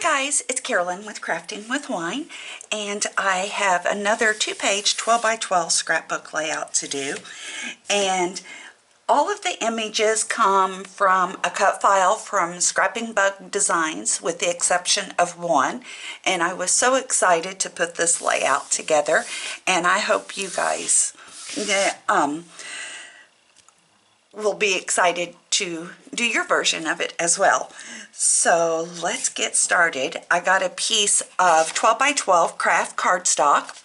Hi guys, it's Carolyn with Crafting with Wine, and I have another 2-page 12 by 12 scrapbook layout to do. And all of the images come from a cut file from Scrapbook Designs, with the exception of one. And I was so excited to put this layout together, and I hope you guys will be excited to do your version of it as well. So let's get started. I got a piece of 12 by 12 craft cardstock.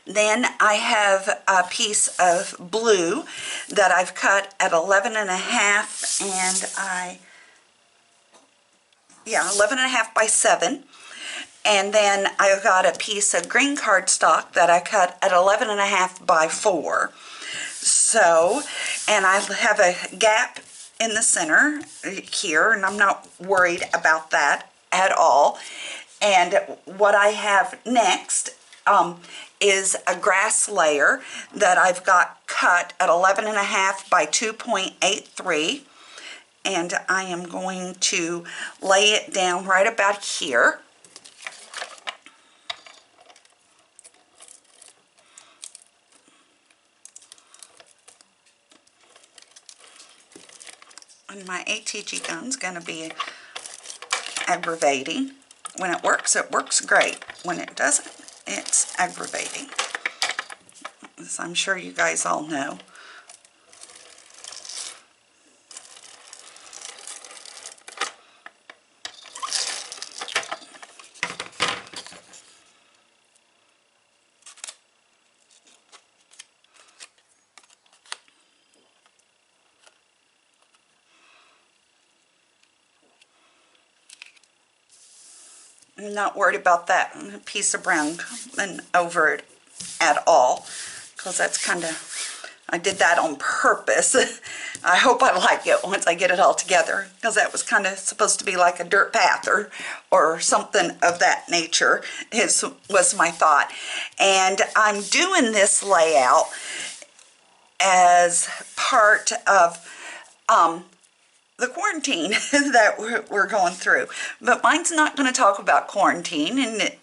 Then I have a piece of blue that I've cut at 11 and a half, and 11 and a half by 7. And then I got a piece of green cardstock that I cut at 11 and a half by 4. So, and I have a gap in the center here, and I'm not worried about that at all. And what I have next is a grass layer that I've got cut at 11 and a half by 2.83. And I am going to lay it down right about here. And my ATG gun's going to be aggravating. When it works great. When it doesn't, it's aggravating, as I'm sure you guys all know. I'm not worried about that piece of brown coming over it at all, because that's kind of, I did that on purpose. I hope I like it once I get it all together, because that was kind of supposed to be like a dirt path or something of that nature, was my thought. And I'm doing this layout as part of the quarantine that we're going through. But mine's not going to talk about quarantine, and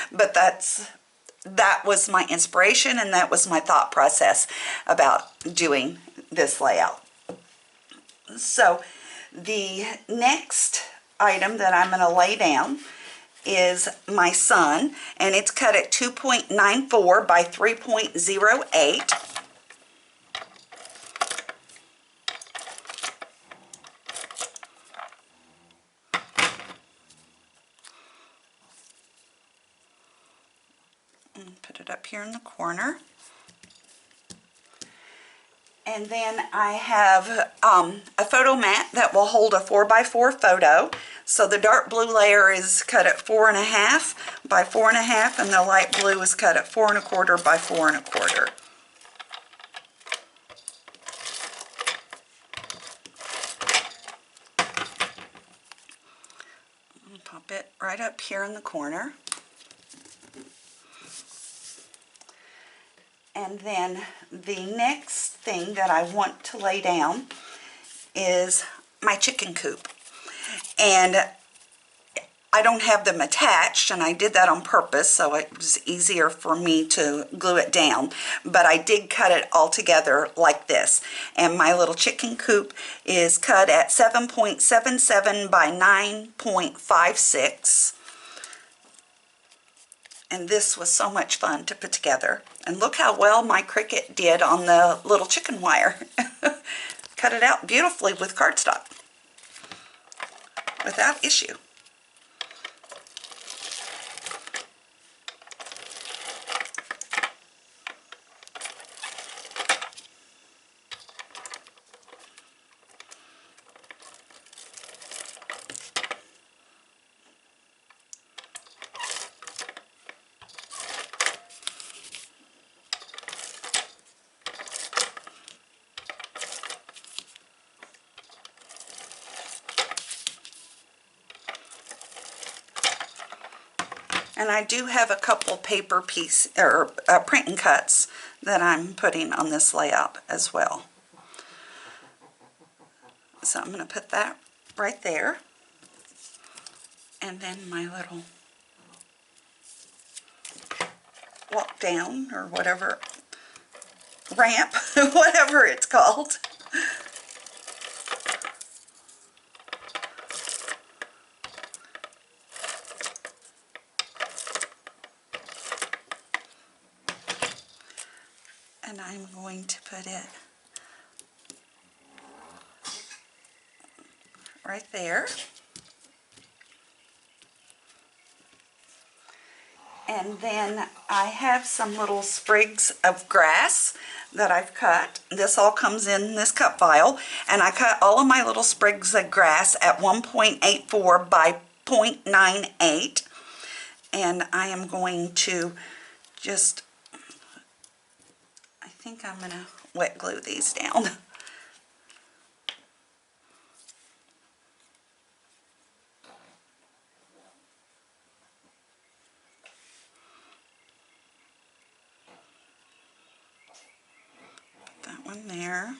but that was my inspiration, and that was my thought process about doing this layout. So the next item that I'm going to lay down is my sun, and it's cut at 2.94 by 3.08. Put it up here in the corner. And then I have a photo mat that will hold a 4x4 photo. So the dark blue layer is cut at 4.5 by 4.5, and the light blue is cut at 4.25 by 4.25. Pop it right up here in the corner. And then the next thing that I want to lay down is my chicken coop. And I don't have them attached, and I did that on purpose, so it was easier for me to glue it down. But I did cut it all together like this. And my little chicken coop is cut at 7.77 by 9.56. And this was so much fun to put together. And look how well my Cricut did on the little chicken wire. Cut it out beautifully with cardstock without issue. And I do have a couple paper piece or print and cuts that I'm putting on this layout as well. So I'm going to put that right there. And then my little walk down or whatever, ramp, whatever it's called. And I'm going to put it right there. And then I have some little sprigs of grass that I've cut. This all comes in this cut file. And I cut all of my little sprigs of grass at 1.84 by 0.98. And I am going to just, I think I'm going to wet glue these down. That one there.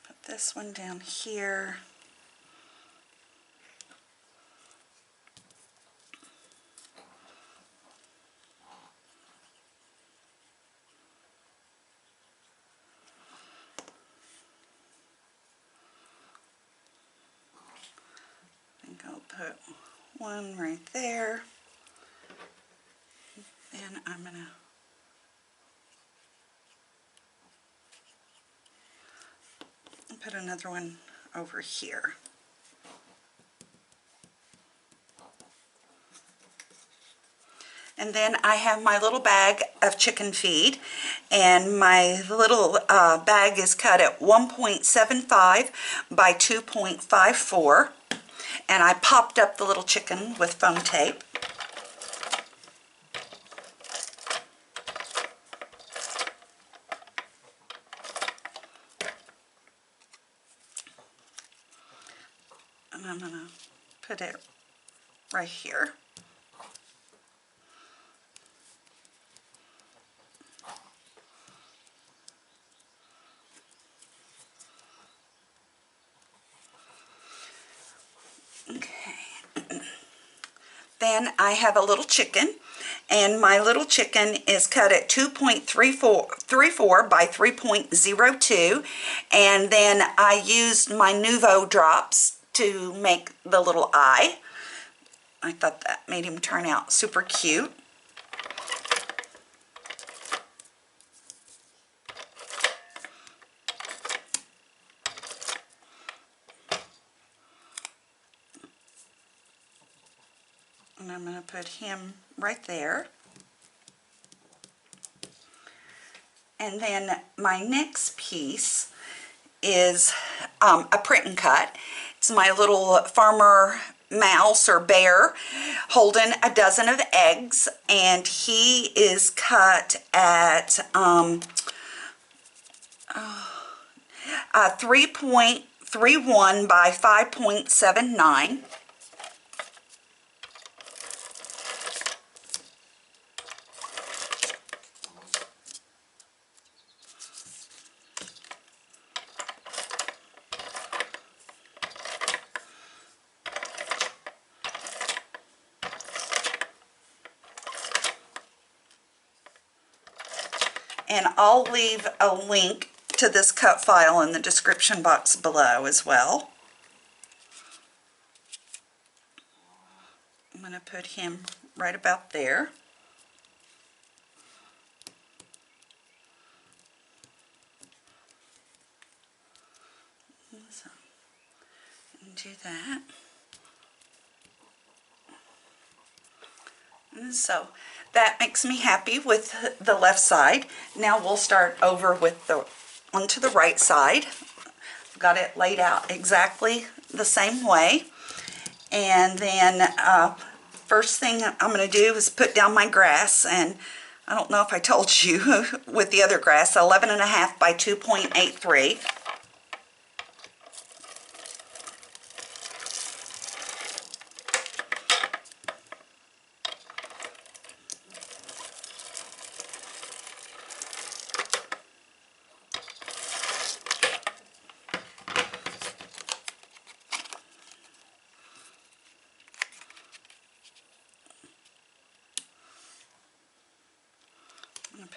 Put this one down here. I think I'll put one right there. Then I'm going to put another one over here. And then I have my little bag of chicken feed, and my little bag is cut at 1.75 by 2.54, and I popped up the little chicken with foam tape. And I'm going to put it right here. Okay. Then I have a little chicken, and my little chicken is cut at 2.34 by 3.02, and then I used my Nuvo drops to make the little eye. I thought that made him turn out super cute. And I'm going to put him right there. And then my next piece is a print and cut. It's my little farmer mouse or bear holding a dozen of eggs, and he is cut at 3.31 by 5.79. And I'll leave a link to this cut file in the description box below as well. I'm going to put him right about there. So, and do that. And so that makes me happy with the left side. Now we'll start over with the onto the right side. Got it laid out exactly the same way. And then first thing I'm going to do is put down my grass, and I don't know if I told you with the other grass, 11.5 by 2.83.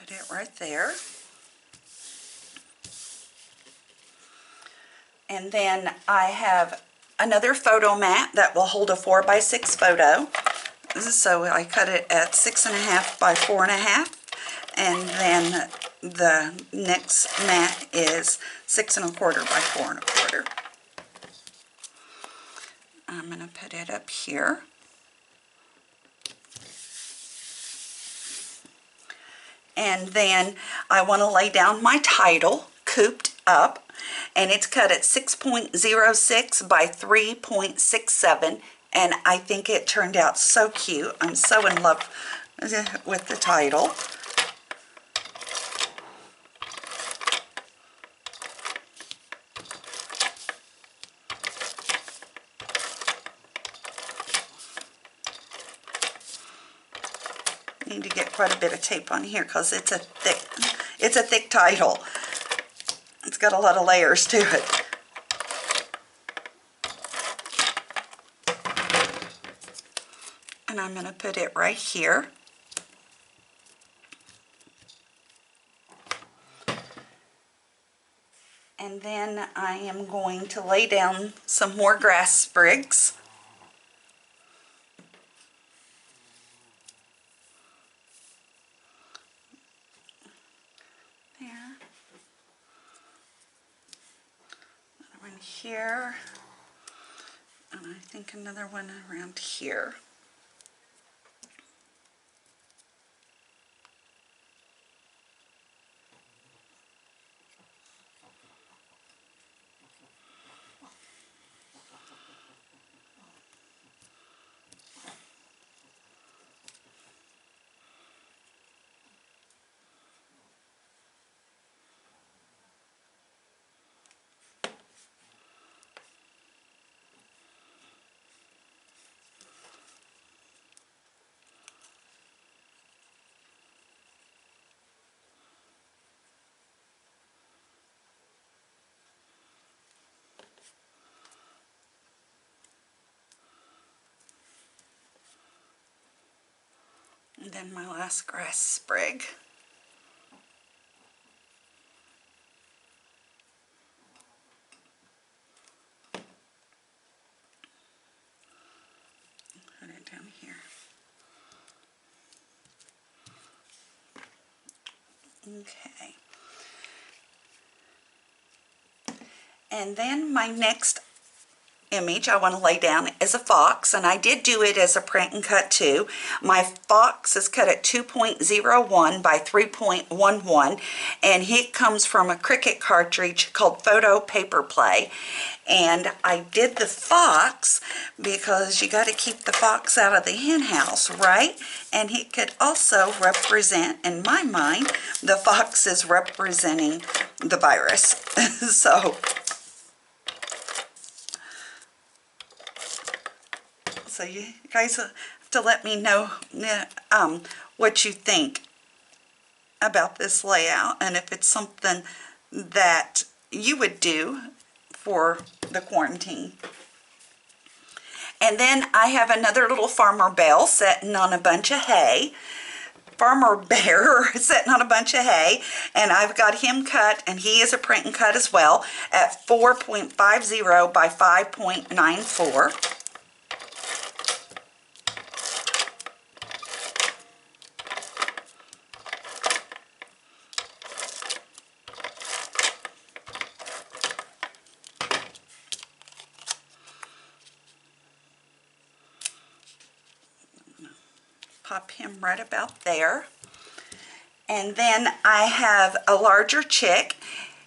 Put it right there. And then I have another photo mat that will hold a 4x6 photo. So I cut it at 6.5 by 4.5. And then the next mat is 6.25 by 4.25. I'm going to put it up here. And then I want to lay down my title, Cooped Up. And it's cut at 6.06 by 3.67. And I think it turned out so cute. I'm so in love with the title. Need to get quite a bit of tape on here because it's a thick title. It's got a lot of layers to it. And I'm going to put it right here. And then I am going to lay down some more grass sprigs. There. Another one here. And I think another one around here. And then my last grass sprig. Put it down here. Okay. And then my next image I want to lay down is a fox, and I did do it as a print and cut too. My fox is cut at 2.01 by 3.11, and it comes from a Cricut cartridge called Photo Paper Play. And I did the fox because you got to keep the fox out of the hen house, right? And it could also represent, in my mind, the fox is representing the virus. So you guys have to let me know what you think about this layout, and if it's something that you would do for the quarantine. And then I have another little farmer bell sitting on a bunch of hay. Farmer bear sitting on a bunch of hay, and I've got him cut, and he is a print and cut as well, at 4.50 by 5.94. Pop him right about there. And then I have a larger chick.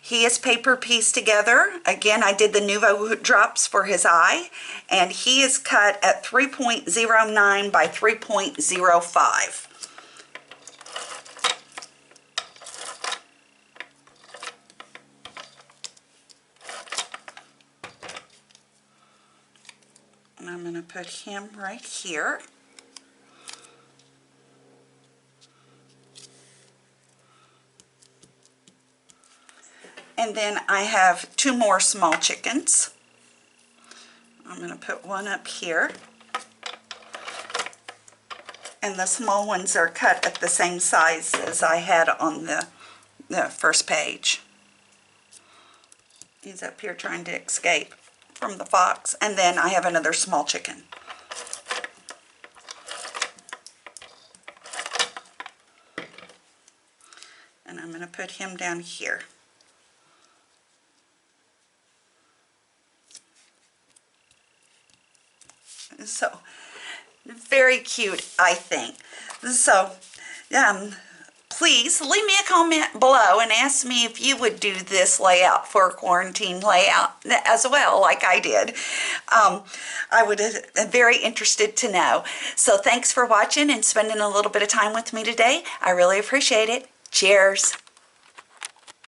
He is paper pieced together. Again, I did the Nuvo drops for his eye, and he is cut at 3.09 by 3.05. And I'm going to put him right here. And then I have two more small chickens. I'm going to put one up here. And the small ones are cut at the same size as I had on the first page. He's up here trying to escape from the fox. And then I have another small chicken. And I'm going to put him down here. So, very cute, I think. So, please leave me a comment below and ask me if you would do this layout for a quarantine layout as well, like I did. I would be very interested to know. So thanks for watching and spending a little bit of time with me today. I really appreciate it. Cheers.